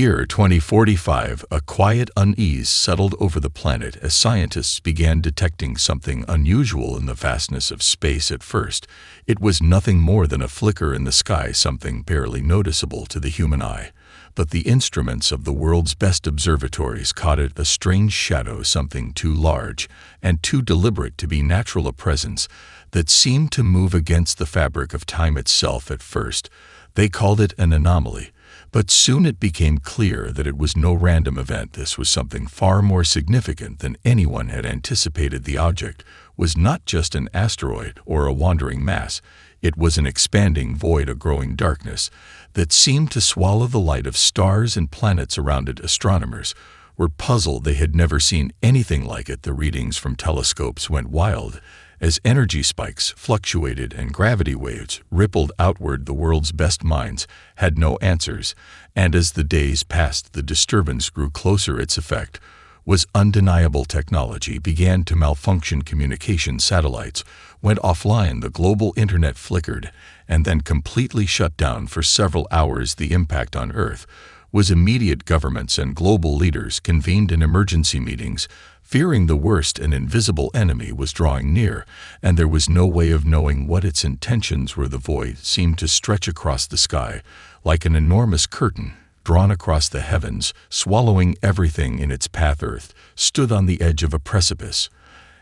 year 2045, a quiet unease settled over the planet as scientists began detecting something unusual in the vastness of space. At first, it was nothing more than a flicker in the sky, something barely noticeable to the human eye. But the instruments of the world's best observatories caught it, a strange shadow, something too large and too deliberate to be natural, a presence that seemed to move against the fabric of time itself. At first, they called it an anomaly. But soon it became clear that it was no random event. This was something far more significant than anyone had anticipated. The object was not just an asteroid or a wandering mass. It was an expanding void, a growing darkness that seemed to swallow the light of stars and planets around it. Astronomers were puzzled. They had never seen anything like it. The readings from telescopes went wild as energy spikes fluctuated and gravity waves rippled outward. The world's best minds had no answers, and as the days passed, the disturbance grew closer. Its effect was undeniable. Technology began to malfunction. Communication satellites went offline. The global internet flickered and then completely shut down for several hours. The impact on Earth was immediate. Governments and global leaders convened in emergency meetings, fearing the worst. An invisible enemy was drawing near, and there was no way of knowing what its intentions were. The void seemed to stretch across the sky like an enormous curtain drawn across the heavens, swallowing everything in its path. Earth stood on the edge of a precipice,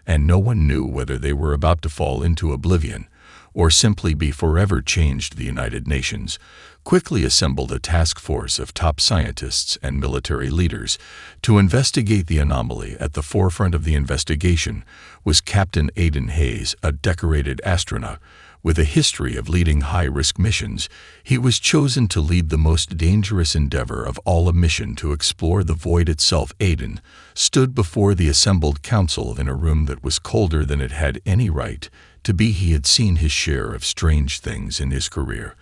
and no one knew whether they were about to fall into oblivion or simply be forever changed. The United Nations quickly assembled a task force of top scientists and military leaders to investigate the anomaly. At the forefront of the investigation was Captain Aidan Hayes, a decorated astronaut with a history of leading high-risk missions. He was chosen to lead the most dangerous endeavor of all, a mission to explore the void itself. Aidan stood before the assembled council in a room that was colder than it had any right to be. He had seen his share of strange things in his career,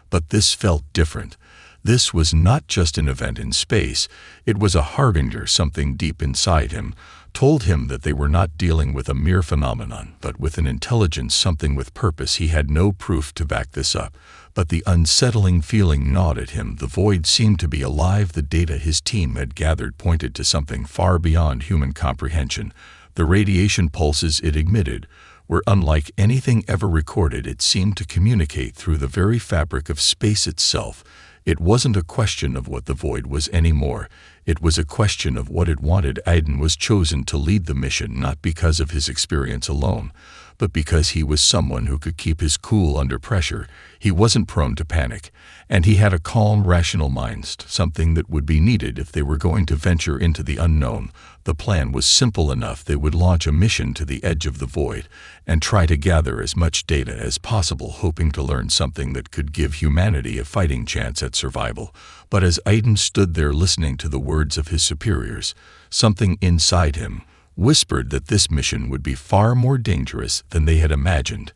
but this felt different. This was not just an event in space, it was a harbinger. Something deep inside him told him that they were not dealing with a mere phenomenon, but with an intelligence, something with purpose. He had no proof to back this up, but the unsettling feeling gnawed at him. The void seemed to be alive. The data his team had gathered pointed to something far beyond human comprehension. The radiation pulses it emitted were unlike anything ever recorded. It seemed to communicate through the very fabric of space itself. It wasn't a question of what the void was anymore. It was a question of what it wanted. Aidan was chosen to lead the mission not because of his experience alone, but because he was someone who could keep his cool under pressure. He wasn't prone to panic, and he had a calm, rational mind, something that would be needed if they were going to venture into the unknown. The plan was simple enough. They would launch a mission to the edge of the void and try to gather as much data as possible, hoping to learn something that could give humanity a fighting chance at survival. But as Aidan stood there listening to the words of his superiors, something inside him whispered that this mission would be far more dangerous than they had imagined,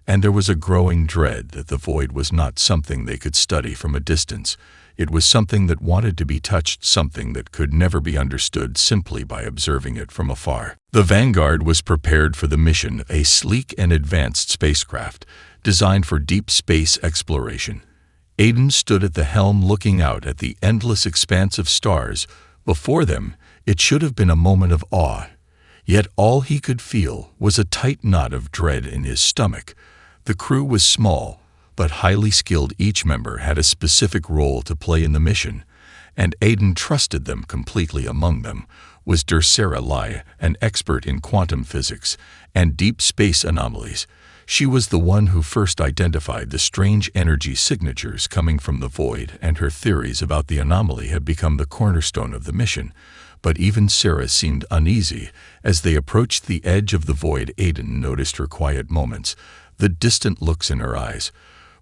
and there was a growing dread that the void was not something they could study from a distance. It was something that wanted to be touched, something that could never be understood simply by observing it from afar. The Vanguard was prepared for the mission, a sleek and advanced spacecraft designed for deep space exploration. Aidan stood at the helm looking out at the endless expanse of stars before them. It should have been a moment of awe, yet all he could feel was a tight knot of dread in his stomach. The crew was small, but highly skilled. Each member had a specific role to play in the mission, and Aidan trusted them completely. Among them was Dursera Lai, an expert in quantum physics and deep space anomalies. She was the one who first identified the strange energy signatures coming from the void, and her theories about the anomaly had become the cornerstone of the mission. But even Sarah seemed uneasy. As they approached the edge of the void, Aidan noticed her quiet moments, the distant looks in her eyes.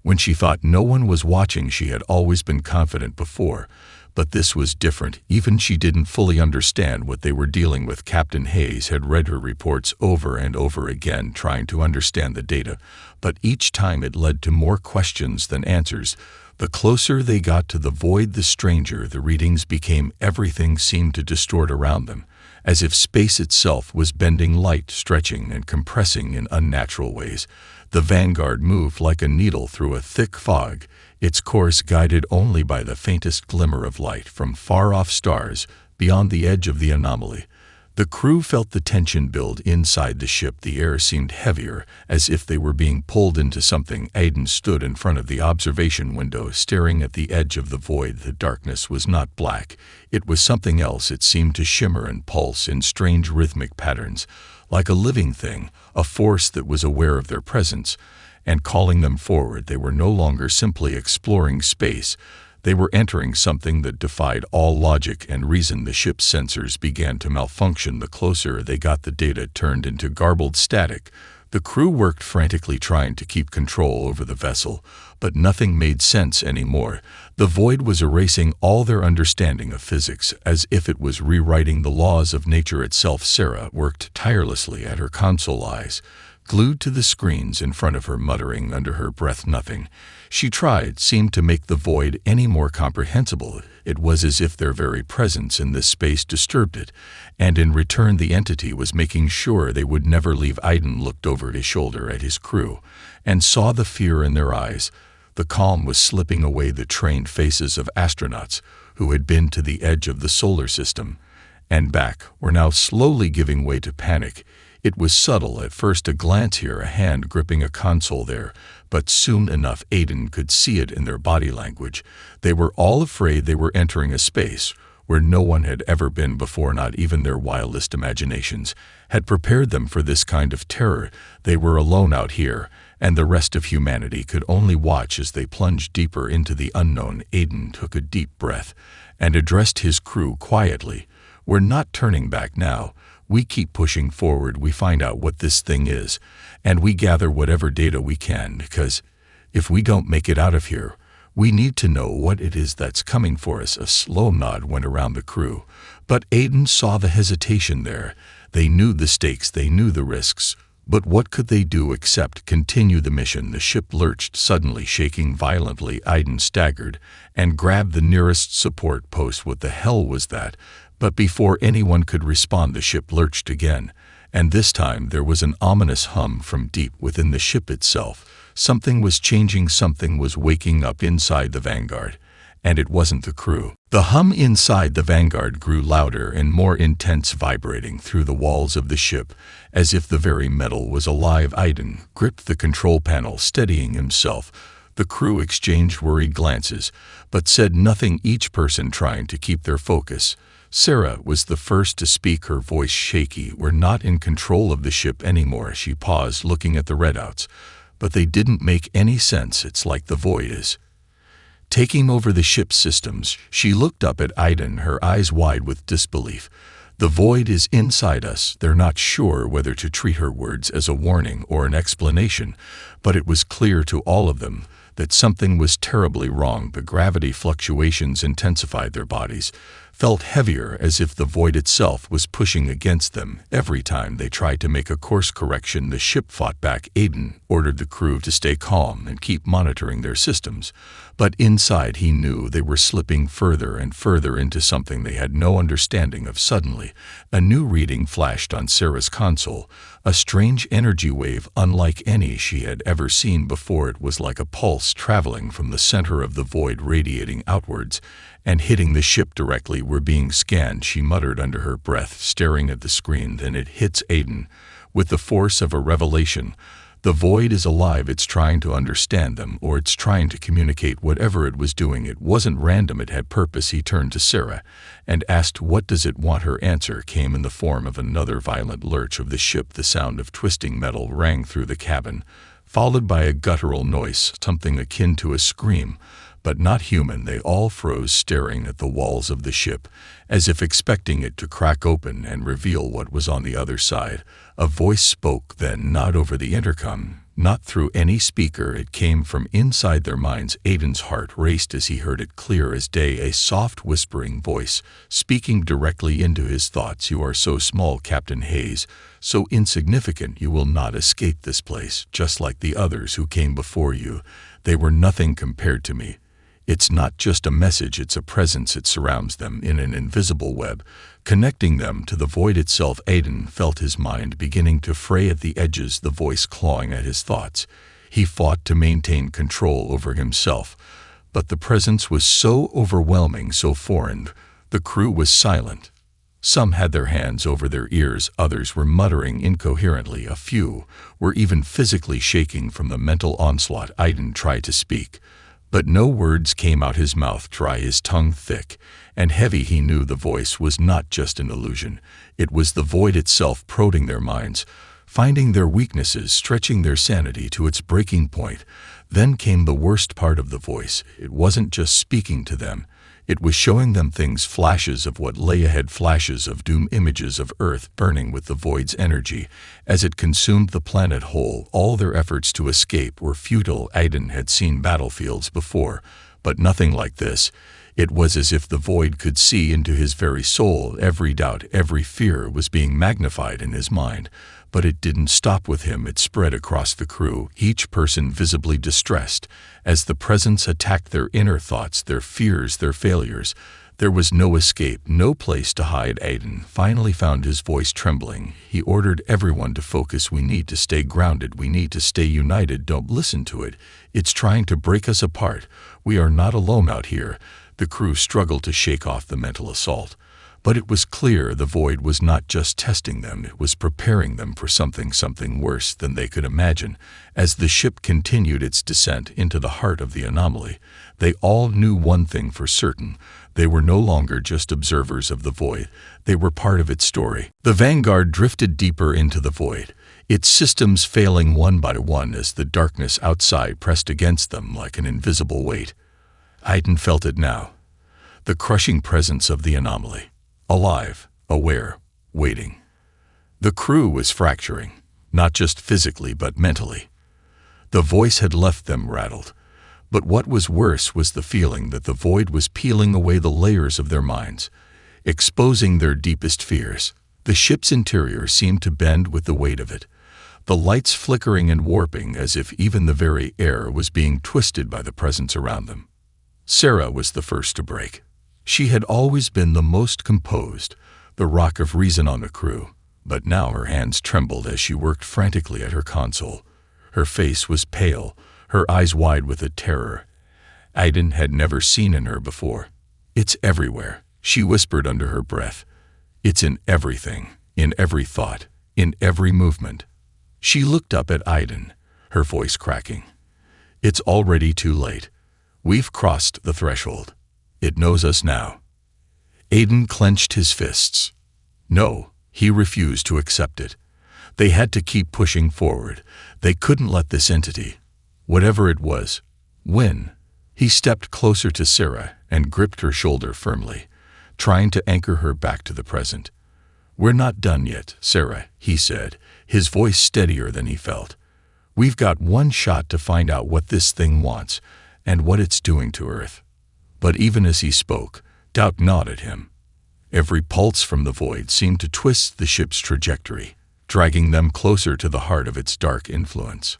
When she thought no one was watching, she had always been confident before, but this was different. Even she didn't fully understand what they were dealing with. Captain Hayes had read her reports over and over again, trying to understand the data, but each time it led to more questions than answers. The closer they got to the void, the stranger the readings became. Everything seemed to distort around them, as if space itself was bending, light stretching and compressing in unnatural ways. The Vanguard moved like a needle through a thick fog, its course guided only by the faintest glimmer of light from far-off stars beyond the edge of the anomaly. The crew felt the tension build inside the ship. The air seemed heavier, as if they were being pulled into something. Aiden stood in front of the observation window, staring at the edge of the void. The darkness was not black. It was something else. It seemed to shimmer and pulse in strange rhythmic patterns, like a living thing, a force that was aware of their presence and calling them forward. They were no longer simply exploring space. They were entering something that defied all logic and reason. The ship's sensors began to malfunction. The closer they got, the data turned into garbled static. The crew worked frantically trying to keep control over the vessel, but nothing made sense anymore. The void was erasing all their understanding of physics, as if it was rewriting the laws of nature itself. Sarah worked tirelessly at her console, eyes glued to the screens in front of her, muttering under her breath. Nothing she tried seemed to make the void any more comprehensible. It was as if their very presence in this space disturbed it, and in return the entity was making sure they would never leave. Aiden looked over his shoulder at his crew and saw the fear in their eyes. The calm was slipping away. The trained faces of astronauts who had been to the edge of the solar system and back were now slowly giving way to panic. It was subtle at first, a glance here, a hand gripping a console there, but soon enough Aiden could see it in their body language. They were all afraid. They were entering a space where no one had ever been before. Not even their wildest imaginations had prepared them for this kind of terror. They were alone out here, and the rest of humanity could only watch as they plunged deeper into the unknown. Aiden took a deep breath and addressed his crew quietly. "We're not turning back now. We keep pushing forward. We find out what this thing is, and we gather whatever data we can, because if we don't make it out of here, we need to know what it is that's coming for us." A slow nod went around the crew, but Aiden saw the hesitation there. They knew the stakes, they knew the risks, but what could they do except continue the mission? The ship lurched, suddenly shaking violently. Aiden staggered and grabbed the nearest support post. What the hell was that? But before anyone could respond, the ship lurched again, and this time there was an ominous hum from deep within the ship itself. Something was changing, something was waking up inside the Vanguard, and it wasn't the crew. The hum inside the Vanguard grew louder and more intense, vibrating through the walls of the ship, as if the very metal was alive. Aiden gripped the control panel, steadying himself. The crew exchanged worried glances, but said nothing, each person trying to keep their focus. Sarah was the first to speak, her voice shaky. "We're not in control of the ship anymore." She paused, looking at the readouts, but they didn't make any sense. "It's like the void is taking over the ship's systems." She looked up at Aiden, her eyes wide with disbelief. "The void is inside us." They're not sure whether to treat her words as a warning or an explanation, but it was clear to all of them that something was terribly wrong. The gravity fluctuations intensified. Their bodies felt heavier, as if the void itself was pushing against them. Every time they tried to make a course correction, the ship fought back. Aiden ordered the crew to stay calm and keep monitoring their systems, but inside he knew they were slipping further and further into something they had no understanding of. Suddenly, a new reading flashed on Sarah's console, a strange energy wave unlike any she had ever seen before. It was like a pulse traveling from the center of the void, radiating outwards and hitting the ship directly. "We're being scanned," she muttered under her breath, staring at the screen. Then it hits Aiden with the force of a revelation. The void is alive. It's trying to understand them, or it's trying to communicate. Whatever it was doing, it wasn't random, it had purpose. He turned to Sarah and asked, "What does it want?" Her answer came in the form of another violent lurch of the ship. The sound of twisting metal rang through the cabin, followed by a guttural noise, something akin to a scream, but not human. They all froze, staring at the walls of the ship, as if expecting it to crack open and reveal what was on the other side. A voice spoke then, not over the intercom, not through any speaker. It came from inside their minds. Aiden's heart raced as he heard it, clear as day, a soft whispering voice, speaking directly into his thoughts. "You are so small, Captain Hayes, so insignificant. You will not escape this place, just like the others who came before you. They were nothing compared to me." It's not just a message, it's a presence. It surrounds them in an invisible web, connecting them to the void itself. Aiden felt his mind beginning to fray at the edges, the voice clawing at his thoughts. He fought to maintain control over himself, But the presence was so overwhelming, so foreign, the crew was silent. Some had their hands over their ears, others were muttering incoherently, a few were even physically shaking from the mental onslaught. Aiden tried to speak, but no words came out, his mouth dry, his tongue thick and heavy. He knew the voice was not just an illusion. It was the void itself, prodding their minds, finding their weaknesses, stretching their sanity to its breaking point. Then came the worst part of the voice. It wasn't just speaking to them. It was showing them things, flashes of what lay ahead, flashes of doom, images of Earth burning with the void's energy as it consumed the planet whole. All their efforts to escape were futile. Aiden had seen battlefields before, but nothing like this. It was as if the void could see into his very soul. Every doubt, every fear was being magnified in his mind. But it didn't stop with him. It spread across the crew, each person visibly distressed, as the presence attacked their inner thoughts, their fears, their failures. There was no escape, no place to hide. Aiden finally found his voice trembling. He ordered everyone to focus. We need to stay grounded. We need to stay united. Don't listen to it. It's trying to break us apart. We are not alone out here. The crew struggled to shake off the mental assault. But it was clear the void was not just testing them, it was preparing them for something worse than they could imagine. As the ship continued its descent into the heart of the anomaly, they all knew one thing for certain. They were no longer just observers of the void, they were part of its story. The Vanguard drifted deeper into the void, its systems failing one by one as the darkness outside pressed against them like an invisible weight. Aiden felt it now, the crushing presence of the anomaly. Alive, aware, waiting. The crew was fracturing, not just physically but mentally. The voice had left them rattled, but what was worse was the feeling that the void was peeling away the layers of their minds, exposing their deepest fears. The ship's interior seemed to bend with the weight of it, the lights flickering and warping as if even the very air was being twisted by the presence around them. Sarah was the first to break. She had always been the most composed, the rock of reason on the crew, but now her hands trembled as she worked frantically at her console. Her face was pale, her eyes wide with a terror Aiden had never seen in her before. "It's everywhere," she whispered under her breath. "It's in everything, in every thought, in every movement." She looked up at Aiden, her voice cracking. "It's already too late. We've crossed the threshold. It knows us now." Aiden clenched his fists. No, he refused to accept it. They had to keep pushing forward. They couldn't let this entity, whatever it was, win. He stepped closer to Sarah and gripped her shoulder firmly, trying to anchor her back to the present. "We're not done yet, Sarah," he said, his voice steadier than he felt. "We've got one shot to find out what this thing wants and what it's doing to Earth." But even as he spoke, doubt gnawed at him. Every pulse from the void seemed to twist the ship's trajectory, dragging them closer to the heart of its dark influence.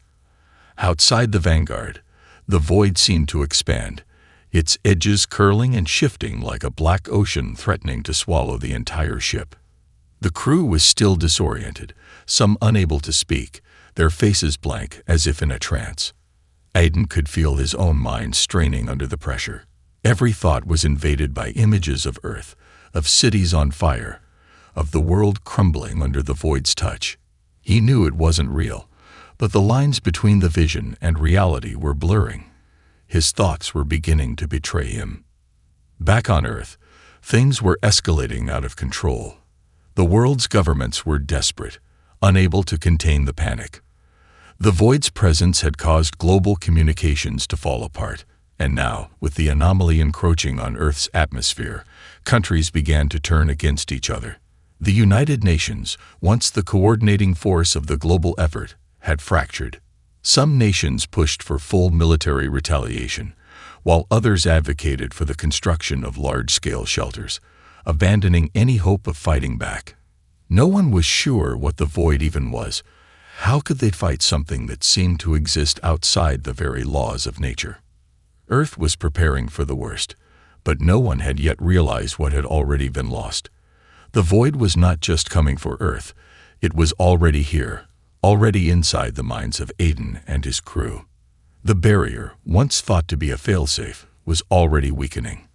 Outside the Vanguard, the void seemed to expand, its edges curling and shifting like a black ocean threatening to swallow the entire ship. The crew was still disoriented, some unable to speak, their faces blank as if in a trance. Aiden could feel his own mind straining under the pressure. Every thought was invaded by images of Earth, of cities on fire, of the world crumbling under the void's touch. He knew it wasn't real, but the lines between the vision and reality were blurring. His thoughts were beginning to betray him. Back on Earth, things were escalating out of control. The world's governments were desperate, unable to contain the panic. The void's presence had caused global communications to fall apart. And now, with the anomaly encroaching on Earth's atmosphere, countries began to turn against each other. The United Nations, once the coordinating force of the global effort, had fractured. Some nations pushed for full military retaliation, while others advocated for the construction of large-scale shelters, abandoning any hope of fighting back. No one was sure what the void even was. How could they fight something that seemed to exist outside the very laws of nature? Earth was preparing for the worst, but no one had yet realized what had already been lost. The void was not just coming for Earth, it was already here, already inside the minds of Aiden and his crew. The barrier, once thought to be a failsafe, was already weakening.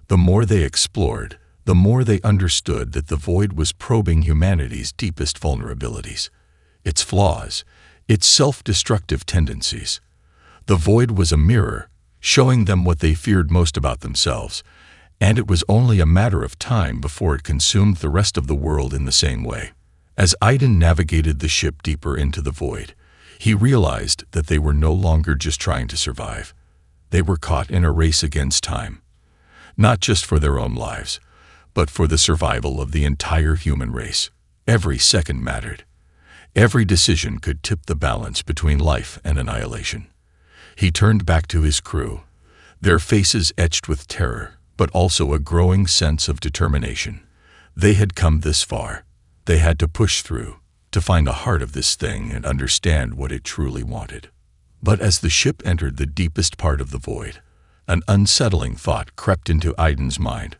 The more they explored, the more they understood that the void was probing humanity's deepest vulnerabilities, its flaws, its self-destructive tendencies. The void was a mirror, showing them what they feared most about themselves, and it was only a matter of time before it consumed the rest of the world in the same way. As Aiden navigated the ship deeper into the void, he realized that they were no longer just trying to survive. They were caught in a race against time, not just for their own lives, but for the survival of the entire human race. Every second mattered. Every decision could tip the balance between life and annihilation. He turned back to his crew, their faces etched with terror, but also a growing sense of determination. They had come this far. They had to push through, to find the heart of this thing and understand what it truly wanted. But as the ship entered the deepest part of the void, an unsettling thought crept into Aiden's mind.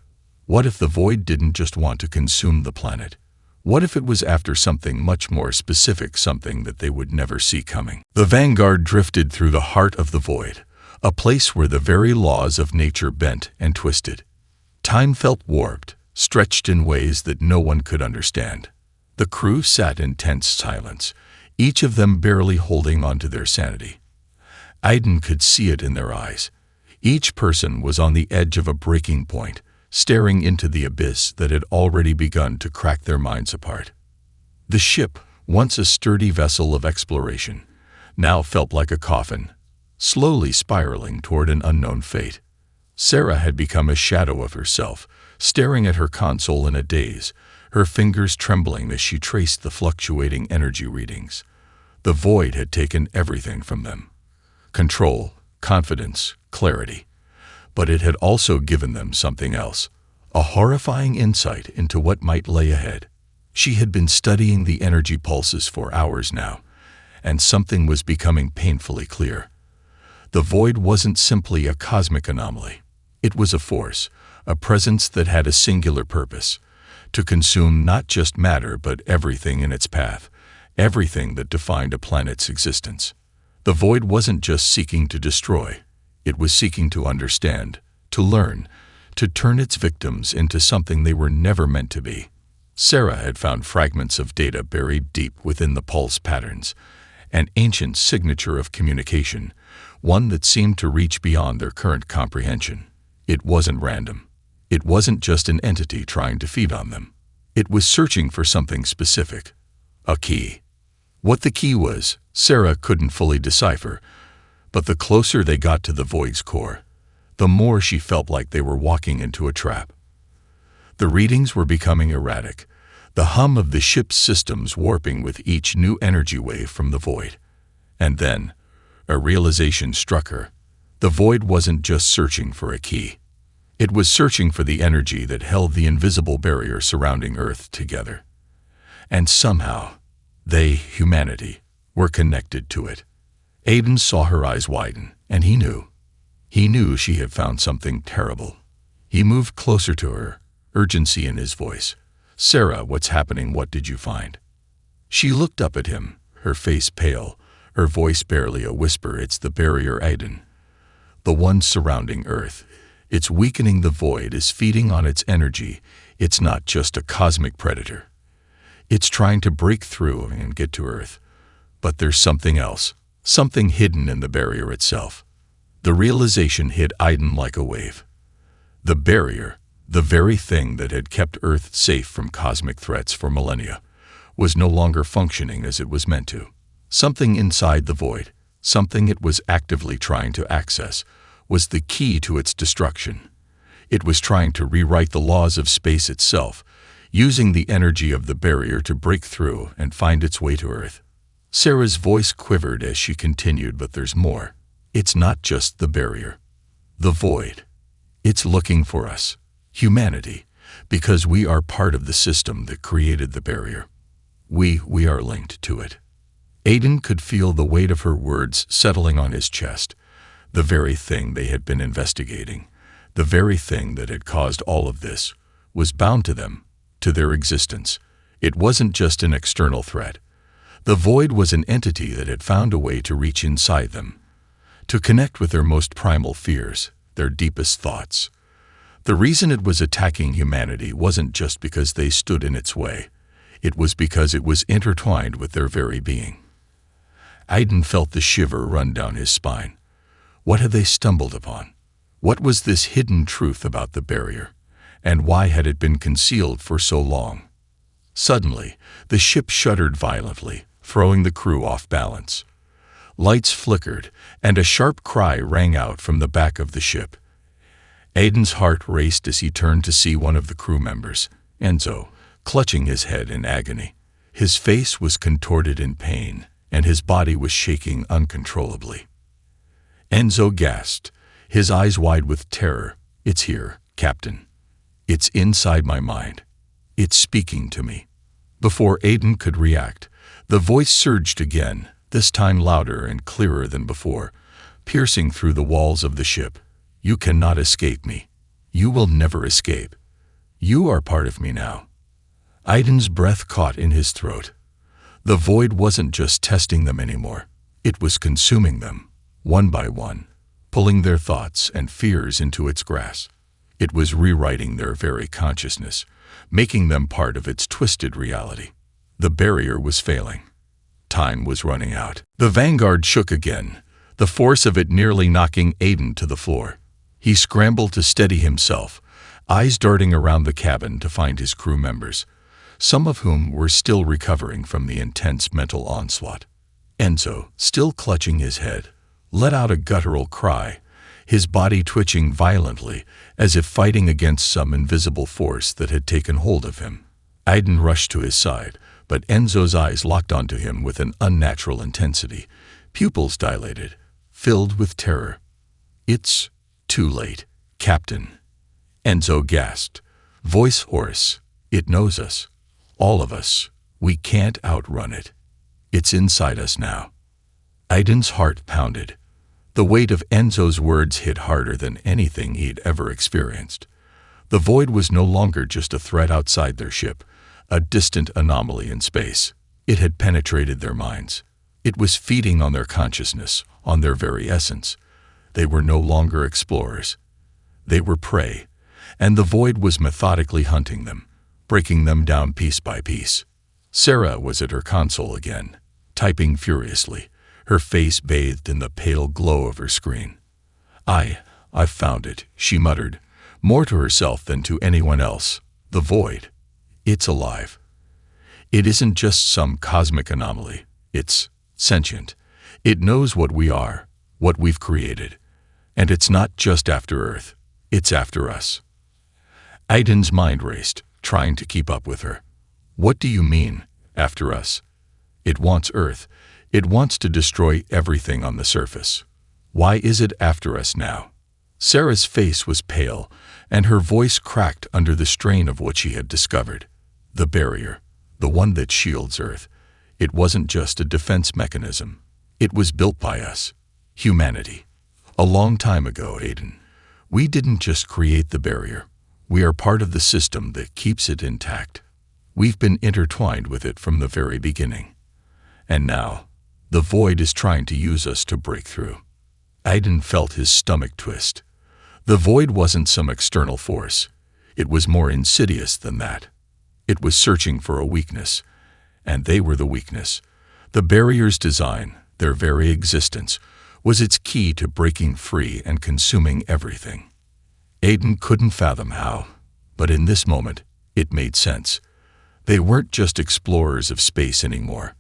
What if the void didn't just want to consume the planet? What if it was after something much more specific, something that they would never see coming? The Vanguard drifted through the heart of the void, a place where the very laws of nature bent and twisted. Time felt warped, stretched in ways that no one could understand. The crew sat in tense silence, each of them barely holding on to their sanity. Aiden could see it in their eyes. Each person was on the edge of a breaking point, staring into the abyss that had already begun to crack their minds apart. The ship, once a sturdy vessel of exploration, now felt like a coffin, slowly spiraling toward an unknown fate. Sarah had become a shadow of herself, staring at her console in a daze, her fingers trembling as she traced the fluctuating energy readings. The void had taken everything from them: control, confidence, clarity. But it had also given them something else, a horrifying insight into what might lay ahead. She had been studying the energy pulses for hours now, and something was becoming painfully clear. The void wasn't simply a cosmic anomaly. It was a force, a presence that had a singular purpose: to consume not just matter but everything in its path, everything that defined a planet's existence. The void wasn't just seeking to destroy. It was seeking to understand, to learn, to turn its victims into something they were never meant to be. Sarah had found fragments of data buried deep within the pulse patterns, an ancient signature of communication, one that seemed to reach beyond their current comprehension. It wasn't random. It wasn't just an entity trying to feed on them. It was searching for something specific, a key. What the key was, Sarah couldn't fully decipher, but the closer they got to the void's core, the more she felt like they were walking into a trap. The readings were becoming erratic, the hum of the ship's systems warping with each new energy wave from the void. And then, a realization struck her. The void wasn't just searching for a key. It was searching for the energy that held the invisible barrier surrounding Earth together. And somehow, they, humanity, were connected to it. Aiden saw her eyes widen, and he knew. He knew she had found something terrible. He moved closer to her, urgency in his voice. "Sarah, what's happening? What did you find?" She looked up at him, her face pale, her voice barely a whisper. "It's the barrier, Aiden. The one surrounding Earth. It's weakening the void, is feeding on its energy. It's not just a cosmic predator. It's trying to break through and get to Earth. But there's something else. Something hidden in the barrier itself." The realization hit Aiden like a wave. The barrier, the very thing that had kept Earth safe from cosmic threats for millennia, was no longer functioning as it was meant to. Something inside the void, something it was actively trying to access, was the key to its destruction. It was trying to rewrite the laws of space itself, using the energy of the barrier to break through and find its way to Earth. Sarah's voice quivered as she continued, "But there's more. It's not just the barrier. The void. It's looking for us, humanity, because we are part of the system that created the barrier. We are linked to it." Aiden could feel the weight of her words settling on his chest. The very thing they had been investigating, the very thing that had caused all of this, was bound to them, to their existence. It wasn't just an external threat. The void was an entity that had found a way to reach inside them, to connect with their most primal fears, their deepest thoughts. The reason it was attacking humanity wasn't just because they stood in its way. It was because it was intertwined with their very being. Aiden felt the shiver run down his spine. What had they stumbled upon? What was this hidden truth about the barrier? And why had it been concealed for so long? Suddenly, the ship shuddered violently, throwing the crew off balance. Lights flickered, and a sharp cry rang out from the back of the ship. Aiden's heart raced as he turned to see one of the crew members, Enzo, clutching his head in agony. His face was contorted in pain, and his body was shaking uncontrollably. Enzo gasped, his eyes wide with terror. "It's here, Captain. It's inside my mind. It's speaking to me." Before Aiden could react, the voice surged again, this time louder and clearer than before, piercing through the walls of the ship. "You cannot escape me. You will never escape. You are part of me now." Aiden's breath caught in his throat. The void wasn't just testing them anymore. It was consuming them, one by one, pulling their thoughts and fears into its grasp. It was rewriting their very consciousness, making them part of its twisted reality. The barrier was failing. Time was running out. The Vanguard shook again, the force of it nearly knocking Aiden to the floor. He scrambled to steady himself, eyes darting around the cabin to find his crew members, some of whom were still recovering from the intense mental onslaught. Enzo, still clutching his head, let out a guttural cry, his body twitching violently as if fighting against some invisible force that had taken hold of him. Aiden rushed to his side, but Enzo's eyes locked onto him with an unnatural intensity, pupils dilated, filled with terror. "It's too late, Captain," Enzo gasped, voice hoarse. "It knows us. All of us. We can't outrun it. It's inside us now." Aiden's heart pounded. The weight of Enzo's words hit harder than anything he'd ever experienced. The void was no longer just a threat outside their ship, a distant anomaly in space. It had penetrated their minds. It was feeding on their consciousness, on their very essence. They were no longer explorers. They were prey, and the void was methodically hunting them, breaking them down piece by piece. Sarah was at her console again, typing furiously, her face bathed in the pale glow of her screen. I've found it," she muttered, more to herself than to anyone else. "The void. It's alive. It isn't just some cosmic anomaly. It's sentient. It knows what we are, what we've created. And it's not just after Earth. It's after us." Aiden's mind raced, trying to keep up with her. "What do you mean, after us?" "It wants Earth. It wants to destroy everything on the surface. Why is it after us now?" Sarah's face was pale, and her voice cracked under the strain of what she had discovered. The barrier, the one that shields Earth, it wasn't just a defense mechanism. It was built by us, humanity. A long time ago, Aiden. We didn't just create the barrier. We are part of the system that keeps it intact. We've been intertwined with it from the very beginning. And now, the void is trying to use us to break through. Aiden felt his stomach twist. The void wasn't some external force. It was more insidious than that. It was searching for a weakness, and they were the weakness. The barrier's design, their very existence, was its key to breaking free and consuming everything. Aiden couldn't fathom how, but in this moment, it made sense. They weren't just explorers of space anymore.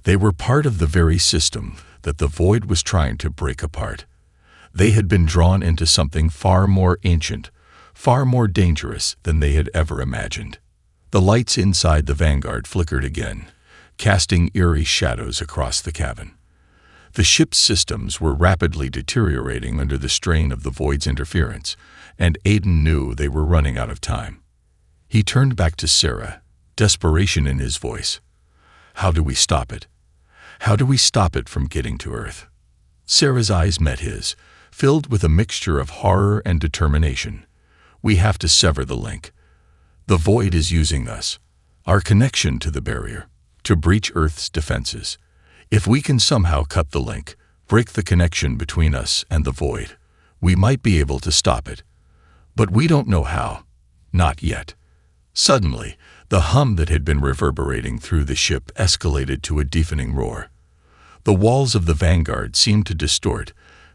They were part of the very system that the void was trying to break apart. They had been drawn into something far more ancient, far more dangerous than they had ever imagined. The lights inside the Vanguard flickered again, casting eerie shadows across the cabin. The ship's systems were rapidly deteriorating under the strain of the void's interference, and Aiden knew they were running out of time. He turned back to Sarah, desperation in his voice. "How do we stop it? How do we stop it from getting to Earth?" Sarah's eyes met his, filled with a mixture of horror and determination. "We have to sever the link. The void is using us, our connection to the barrier, to breach Earth's defenses. If we can somehow cut the link, break the connection between us and the void, We might be able to stop it, but we don't know how. Not yet. Suddenly, the hum that had been reverberating through the ship escalated to a deafening roar. The walls of the Vanguard seemed to distort,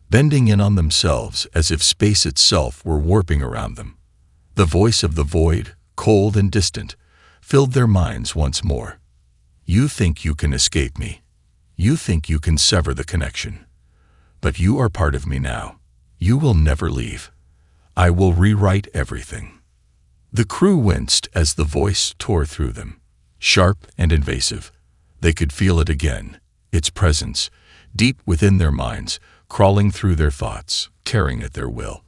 bending in on themselves as if space itself were warping around them. The voice of the void, cold and distant, filled their minds once more. You think you can escape me. You think you can sever the connection. But you are part of me now. You will never leave. I will rewrite everything. The crew winced as the voice tore through them, sharp and invasive. They could feel it again, its presence, deep within their minds, crawling through their thoughts, tearing at their will.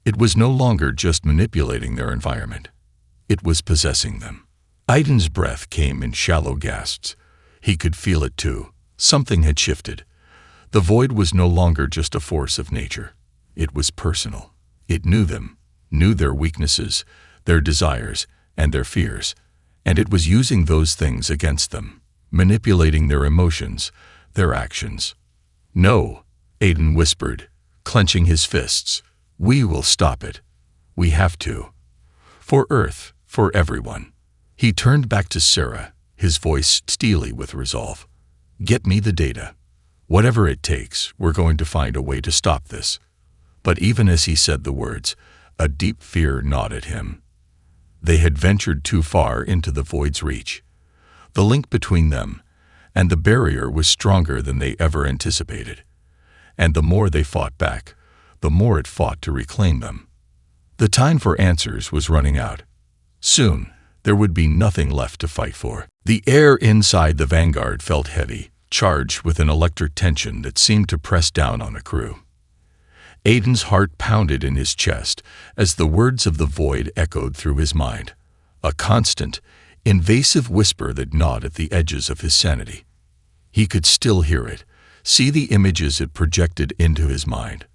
It was no longer just manipulating their environment. It was possessing them. Aiden's breath came in shallow gasps. He could feel it too. Something had shifted. The void was no longer just a force of nature. It was personal. It knew them, knew their weaknesses, their desires, and their fears, and it was using those things against them, manipulating their emotions, their actions. No, Aiden whispered, clenching his fists. We will stop it. We have to. For Earth, for everyone. He turned back to Sarah, his voice steely with resolve. Get me the data. Whatever it takes, we're going to find a way to stop this. But even as he said the words, a deep fear gnawed at him. They had ventured too far into the void's reach. The link between them and the barrier was stronger than they ever anticipated. And the more they fought back, the more it fought to reclaim them. The time for answers was running out. Soon, there would be nothing left to fight for. The air inside the Vanguard felt heavy, charged with an electric tension that seemed to press down on the crew. Aiden's heart pounded in his chest as the words of the void echoed through his mind, a constant, invasive whisper that gnawed at the edges of his sanity. He could still hear it, see the images it projected into his mind.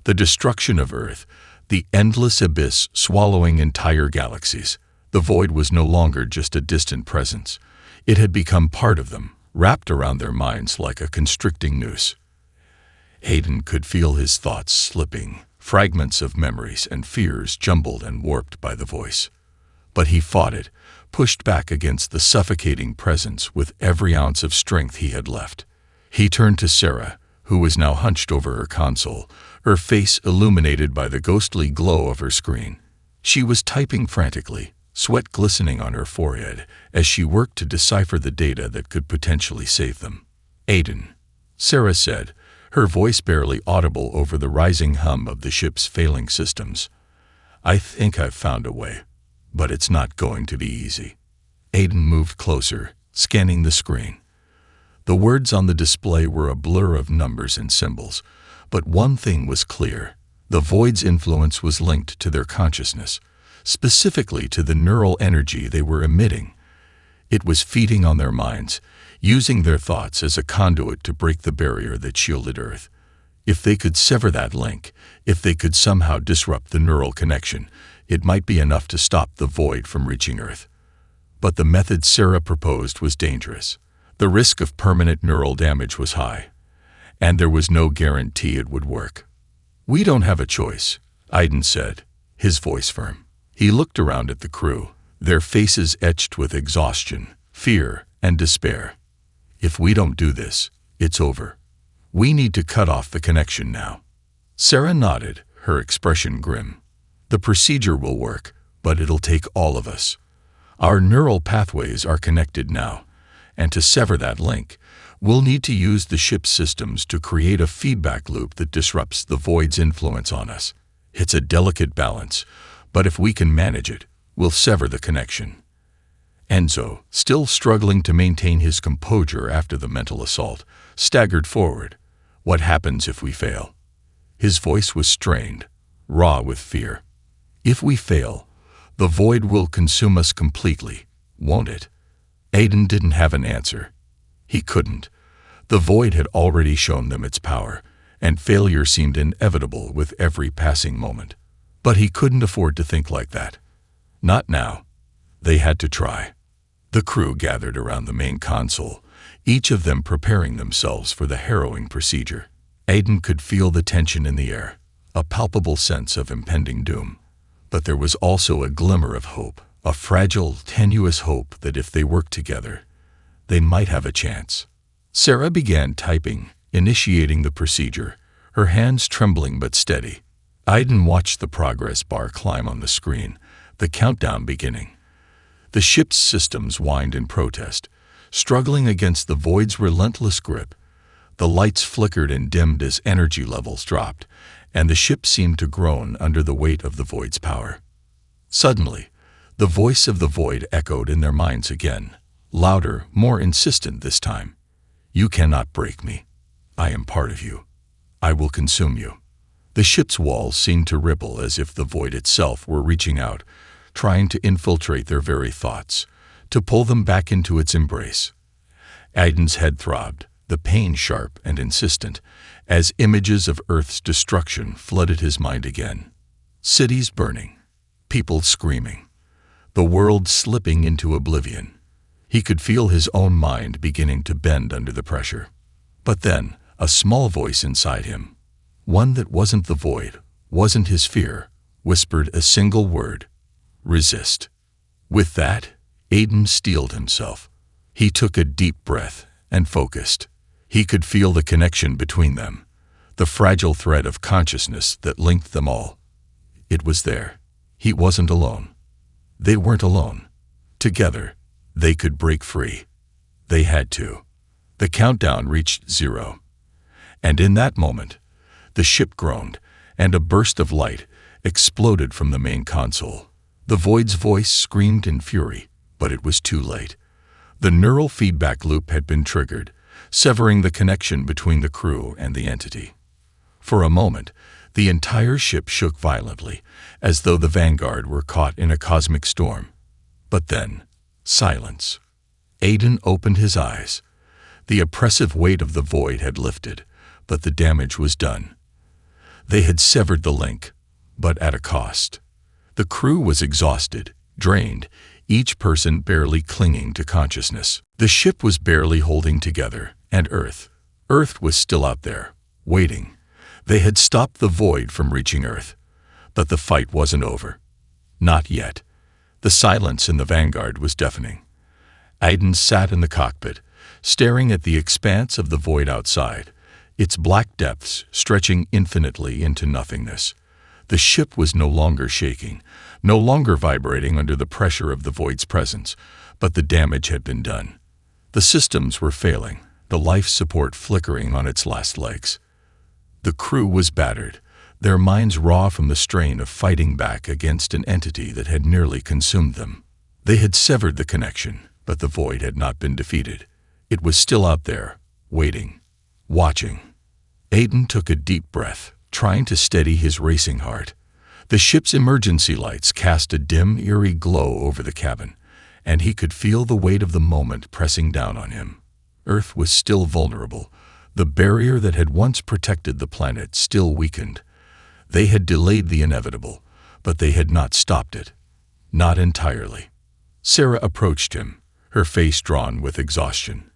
The destruction of Earth, the endless abyss swallowing entire galaxies. The void was no longer just a distant presence. It had become part of them, wrapped around their minds like a constricting noose. Aiden could feel his thoughts slipping, fragments of memories and fears jumbled and warped by the voice. But he fought it, pushed back against the suffocating presence with every ounce of strength he had left. He turned to Sarah, who was now hunched over her console, her face illuminated by the ghostly glow of her screen. She was typing frantically, sweat glistening on her forehead as she worked to decipher the data that could potentially save them. Aiden, Sarah said, her voice barely audible over the rising hum of the ship's failing systems. I think I've found a way, but it's not going to be easy. Aiden moved closer, scanning the screen. The words on the display were a blur of numbers and symbols, but one thing was clear. The void's influence was linked to their consciousness, specifically to the neural energy they were emitting. It was feeding on their minds, using their thoughts as a conduit to break the barrier that shielded Earth. If they could sever that link, if they could somehow disrupt the neural connection, it might be enough to stop the void from reaching Earth. But the method Sarah proposed was dangerous. The risk of permanent neural damage was high, and there was no guarantee it would work. We don't have a choice, Aiden said, his voice firm. He looked around at the crew, their faces etched with exhaustion, fear, and despair. If we don't do this, it's over. We need to cut off the connection now. Sarah nodded, her expression grim. The procedure will work, but it'll take all of us. Our neural pathways are connected now, and to sever that link, we'll need to use the ship's systems to create a feedback loop that disrupts the void's influence on us. It's a delicate balance, but if we can manage it, we'll sever the connection. Enzo, still struggling to maintain his composure after the mental assault, staggered forward. What happens if we fail? His voice was strained, raw with fear. If we fail, the void will consume us completely, won't it? Aiden didn't have an answer. He couldn't. The void had already shown them its power, and failure seemed inevitable with every passing moment. But he couldn't afford to think like that. Not now. They had to try. The crew gathered around the main console, each of them preparing themselves for the harrowing procedure. Aiden could feel the tension in the air, a palpable sense of impending doom. But there was also a glimmer of hope, a fragile, tenuous hope that if they worked together, they might have a chance. Sarah began typing, initiating the procedure, her hands trembling but steady. Aiden watched the progress bar climb on the screen, the countdown beginning. The ship's systems whined in protest, struggling against the void's relentless grip. The lights flickered and dimmed as energy levels dropped, and the ship seemed to groan under the weight of the void's power. Suddenly, the voice of the void echoed in their minds again, louder, more insistent this time. "You cannot break me. I am part of you. I will consume you." The ship's walls seemed to ripple as if the void itself were reaching out, trying to infiltrate their very thoughts, to pull them back into its embrace. Aiden's head throbbed, the pain sharp and insistent, as images of Earth's destruction flooded his mind again. Cities burning, people screaming, the world slipping into oblivion. He could feel his own mind beginning to bend under the pressure. But then, a small voice inside him, one that wasn't the void, wasn't his fear, whispered a single word: resist. With that, Aiden steeled himself. He took a deep breath and focused. He could feel the connection between them, the fragile thread of consciousness that linked them all. It was there. He wasn't alone. They weren't alone. Together, they could break free. They had to. The countdown reached 0. And in that moment, the ship groaned, and a burst of light exploded from the main console. The void's voice screamed in fury, but it was too late. The neural feedback loop had been triggered, severing the connection between the crew and the entity. For a moment, the entire ship shook violently, as though the Vanguard were caught in a cosmic storm. But then, silence. Aiden opened his eyes. The oppressive weight of the void had lifted, but the damage was done. They had severed the link, but at a cost. The crew was exhausted, drained, each person barely clinging to consciousness. The ship was barely holding together, and Earth was still out there, waiting. They had stopped the void from reaching Earth, but the fight wasn't over. Not yet. The silence in the Vanguard was deafening. Aiden sat in the cockpit, staring at the expanse of the void outside, its black depths stretching infinitely into nothingness. The ship was no longer shaking, no longer vibrating under the pressure of the void's presence, but the damage had been done. The systems were failing, the life support flickering on its last legs. The crew was battered, their minds raw from the strain of fighting back against an entity that had nearly consumed them. They had severed the connection, but the void had not been defeated. It was still out there, waiting, watching. Aiden took a deep breath, trying to steady his racing heart. The ship's emergency lights cast a dim, eerie glow over the cabin, and he could feel the weight of the moment pressing down on him. Earth was still vulnerable. The barrier that had once protected the planet still weakened. They had delayed the inevitable, but they had not stopped it. Not entirely. Sarah approached him, her face drawn with exhaustion.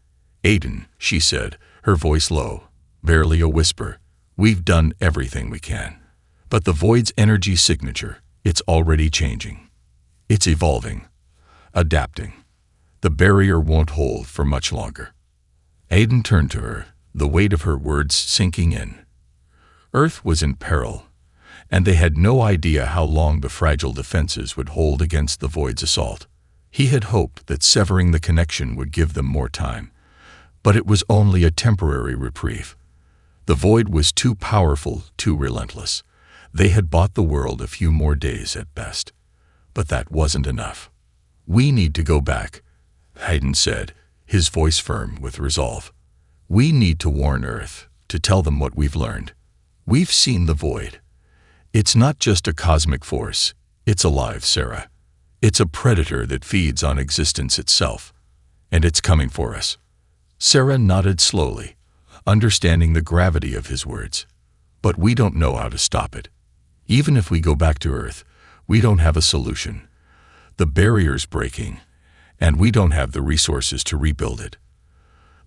"Aiden," she said, her voice low, barely a whisper, "we've done everything we can. But the void's energy signature, it's already changing. It's evolving, adapting. The barrier won't hold for much longer." Aiden turned to her, the weight of her words sinking in. Earth was in peril, and they had no idea how long the fragile defenses would hold against the void's assault. He had hoped that severing the connection would give them more time, but it was only a temporary reprieve. The void was too powerful, too relentless. They had bought the world a few more days at best. But that wasn't enough. "We need to go back," Aiden said, his voice firm with resolve. "We need to warn Earth, to tell them what we've learned. We've seen the void. It's not just a cosmic force. It's alive, Sarah. It's a predator that feeds on existence itself. And it's coming for us." Sarah nodded slowly, understanding the gravity of his words. "But we don't know how to stop it. Even if we go back to Earth, we don't have a solution. The barrier's breaking, and we don't have the resources to rebuild it.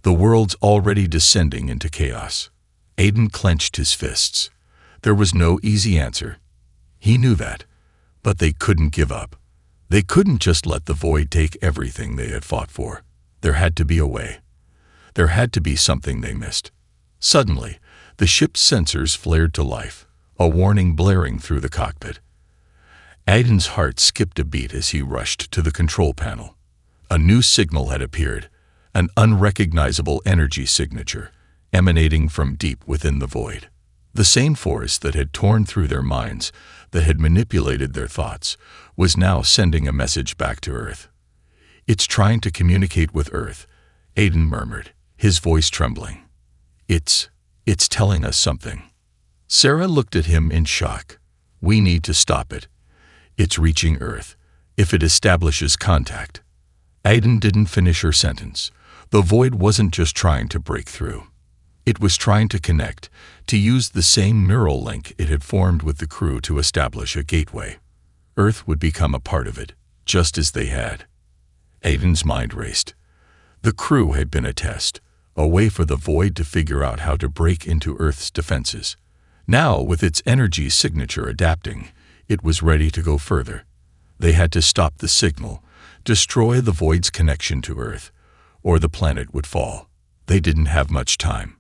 The world's already descending into chaos." Aiden clenched his fists. There was no easy answer. He knew that, but they couldn't give up. They couldn't just let the void take everything they had fought for. There had to be a way. There had to be something they missed. Suddenly, the ship's sensors flared to life, a warning blaring through the cockpit. Aiden's heart skipped a beat as he rushed to the control panel. A new signal had appeared, an unrecognizable energy signature, emanating from deep within the void. The same force that had torn through their minds, that had manipulated their thoughts, was now sending a message back to Earth. "It's trying to communicate with Earth," Aiden murmured, his voice trembling. It's telling us something." Sarah looked at him in shock. "We need to stop it. It's reaching Earth. If it establishes contact." Aiden didn't finish her sentence. The void wasn't just trying to break through. It was trying to connect, to use the same neural link it had formed with the crew to establish a gateway. Earth would become a part of it, just as they had. Aiden's mind raced. The crew had been a test, a way for the void to figure out how to break into Earth's defenses. Now, with its energy signature adapting, it was ready to go further. They had to stop the signal, destroy the void's connection to Earth, or the planet would fall. They didn't have much time.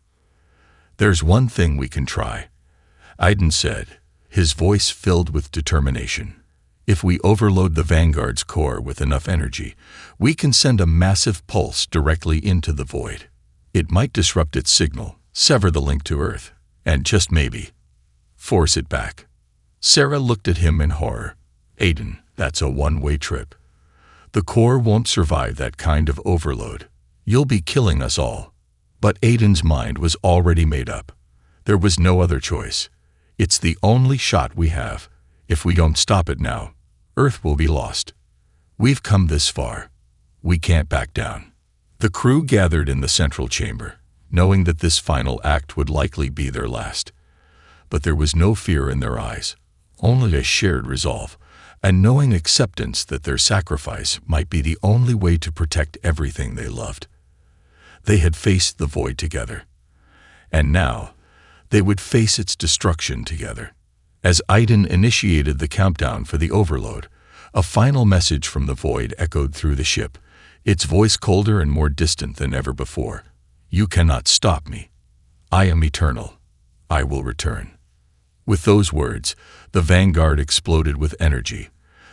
"There's one thing we can try," Aiden said, his voice filled with determination. "If we overload the Vanguard's core with enough energy, we can send a massive pulse directly into the void. It might disrupt its signal, sever the link to Earth, and just maybe force it back." Sarah looked at him in horror. "Aiden, that's a one-way trip. The core won't survive that kind of overload. You'll be killing us all." But Aiden's mind was already made up. There was no other choice. "It's the only shot we have. If we don't stop it now, Earth will be lost. We've come this far. We can't back down." The crew gathered in the central chamber, knowing that this final act would likely be their last. But there was no fear in their eyes, only a shared resolve, and knowing acceptance that their sacrifice might be the only way to protect everything they loved. They had faced the void together, and now they would face its destruction together. As Aiden initiated the countdown for the overload, a final message from the void echoed through the ship, its voice colder and more distant than ever before. "You cannot stop me. I am eternal. I will return." With those words, the Vanguard exploded with energy,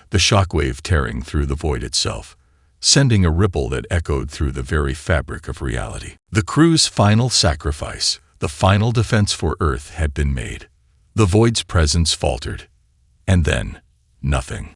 the shockwave tearing through the void itself, sending a ripple that echoed through the very fabric of reality. The crew's final sacrifice, the final defense for Earth, had been made. The void's presence faltered, and then nothing.